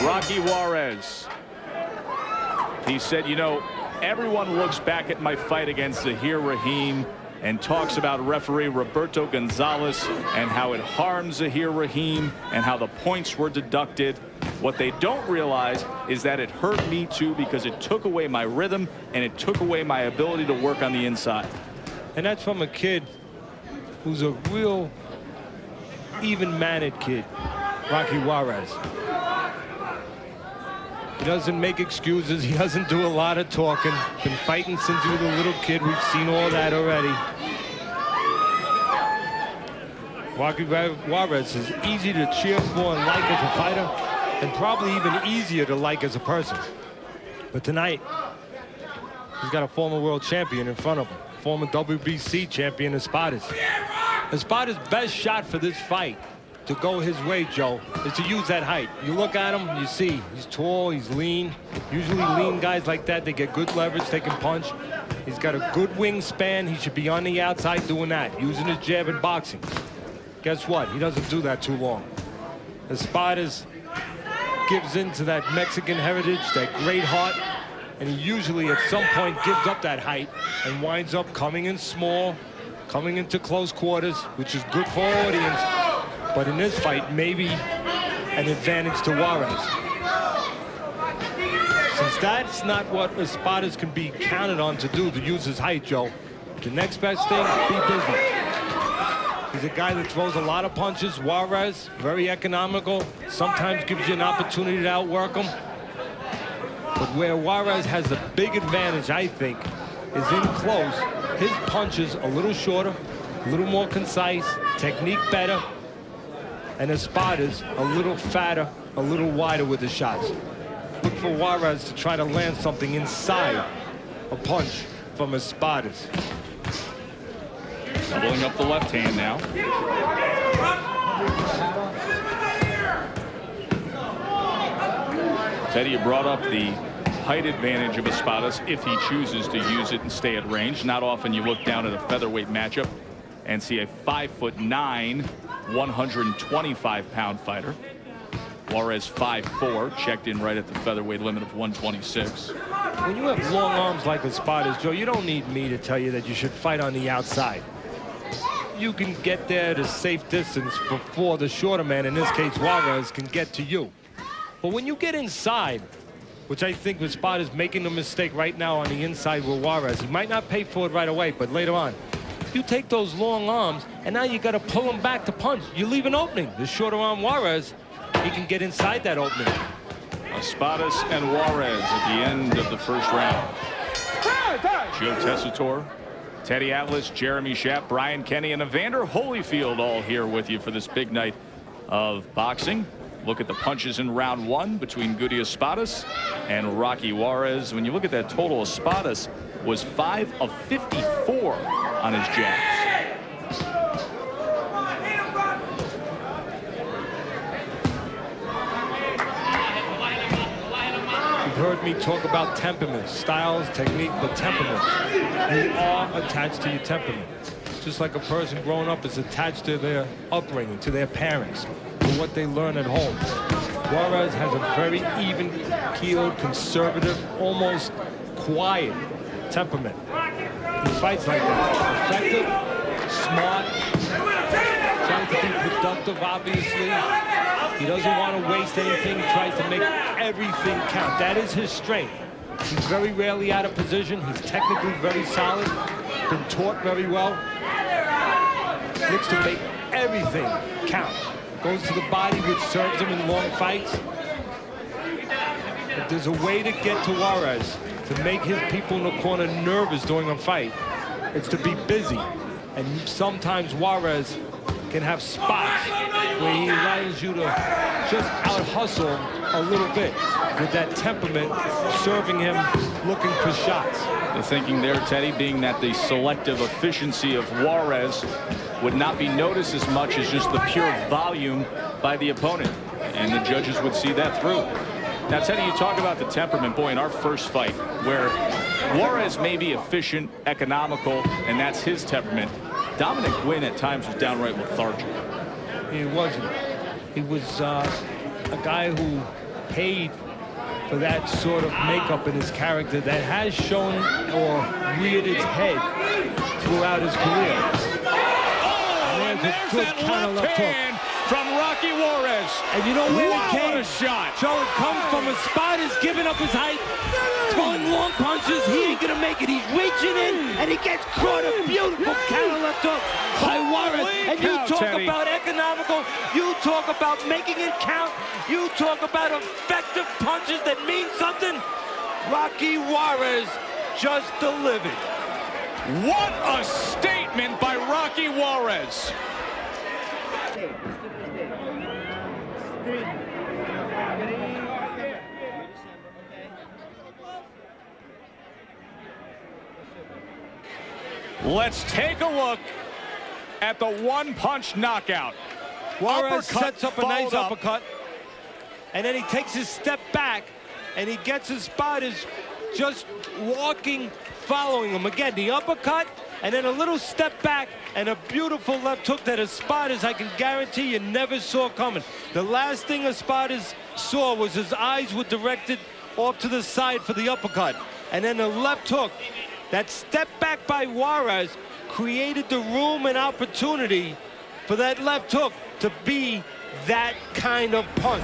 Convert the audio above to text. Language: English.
Rocky Juarez. He said, you know, everyone looks back at my fight against Zahir Rahim and talks about referee Roberto Gonzalez and how it harmed Zahir Rahim and how the points were deducted. What they don't realize is that it hurt me too, because it took away my rhythm and it took away my ability to work on the inside. And that's from a kid who's a real even-mannered kid, Rocky Juarez. He doesn't make excuses. He doesn't do a lot of talking. Been fighting since he was a little kid. We've seen all that already. Rocky Juarez is easy to cheer for and like as a fighter, and probably even easier to like as a person. But tonight, he's got a former world champion in front of him, former WBC champion Espadas. Espadas' best shot for this fight to go his way, Joe, is to use that height. You look at him, you see he's tall, he's lean. Usually lean guys like that, they get good leverage, they can punch. He's got a good wingspan. He should be on the outside doing that, using his jab in boxing. Guess what? He doesn't do that too long. Espadas gives into that Mexican heritage, that great heart, and he usually at some point gives up that height and winds up coming in small, coming into close quarters, which is good for our audience. But in this fight, maybe an advantage to Juarez. Since that's not what Espadas can be counted on to do, to use his height, Joe, the next best thing, be busy. He's a guy that throws a lot of punches. Juarez, very economical, sometimes gives you an opportunity to outwork him. But where Juarez has the big advantage, I think, is in close. His punches a little shorter, a little more concise, technique better, and Espadas a little fatter, a little wider with the shots. Look for Juarez to try to land something inside a punch from Espadas. Doubling up the left hand now. Teddy, you brought up the height advantage of Espadas if he chooses to use it and stay at range. Not often you look down at a featherweight matchup and see a 5'9", 125-pound fighter. Juarez 5'4", checked in right at the featherweight limit of 126. When you have long arms like Espadas, Joe, you don't need me to tell you that you should fight on the outside. You can get there at a safe distance before the shorter man, in this case Juarez, can get to you. But when you get inside, which I think Espadas making a mistake right now on the inside with Juarez, he might not pay for it right away, but later on, you take those long arms, and now you got to pull him back to punch. You leave an opening. The shorter arm Juarez, he can get inside that opening. Espadas and Juarez at the end of the first round. Joe Tessitore, Teddy Atlas, Jeremy Schaap, Brian Kenny, and Evander Holyfield all here with you for this big night of boxing. Look at the punches in round one between Guty Espadas and Rocky Juarez. When you look at that total, Espadas was 5 of 54 on his jabs. You've heard me talk about temperament, styles, technique, but temperament. You are attached to your temperament. Just like a person growing up is attached to their upbringing, to their parents, to what they learn at home. Juarez has a very even-keeled, conservative, almost quiet temperament. He fights like that. Effective, smart, trying to be productive, obviously. He doesn't want to waste anything. He tries to make everything count. That is his strength. He's very rarely out of position. He's technically very solid. Been taught very well. Looks to make everything count. Goes to the body, which serves him in long fights. But there's a way to get to Juarez to make his people in the corner nervous during a fight. It's to be busy. And sometimes Juarez can have spots where he allows you to just out-hustle a little bit with that temperament, serving him, looking for shots. The thinking there, Teddy, being that the selective efficiency of Juarez would not be noticed as much as just the pure volume by the opponent. And the judges would see that through. Now, Teddy, you talk about the temperament. Boy, in our first fight, where Juarez may be efficient, economical, and that's his temperament, Dominic Guinn at times was downright lethargic. He wasn't. He was a guy who paid for that sort of makeup in his character that has shown or reared its head throughout his career. And there's that left hand from Rocky Juarez. And you know where it came? What a shot. Joe, it comes from Espadas giving up his height, throwing long punches. He ain't gonna make it. He's reaching in, and he gets caught. A beautiful counter left hook by Juarez. And you talk about economical. You talk about making it count. You talk about effective punches that mean something. Rocky Juarez just delivered. What a statement by Rocky Juarez. Let's take a look at the one-punch knockout. Juarez sets up a nice uppercut, and then he takes his step back, and he gets his Espadas just walking, following him. Again, the uppercut, and then a little step back, and a beautiful left hook that Espadas, I can guarantee you, never saw coming. The last thing Espadas saw was his eyes were directed off to the side for the uppercut. And then the left hook, that step back by Juarez created the room and opportunity for that left hook to be that kind of punch.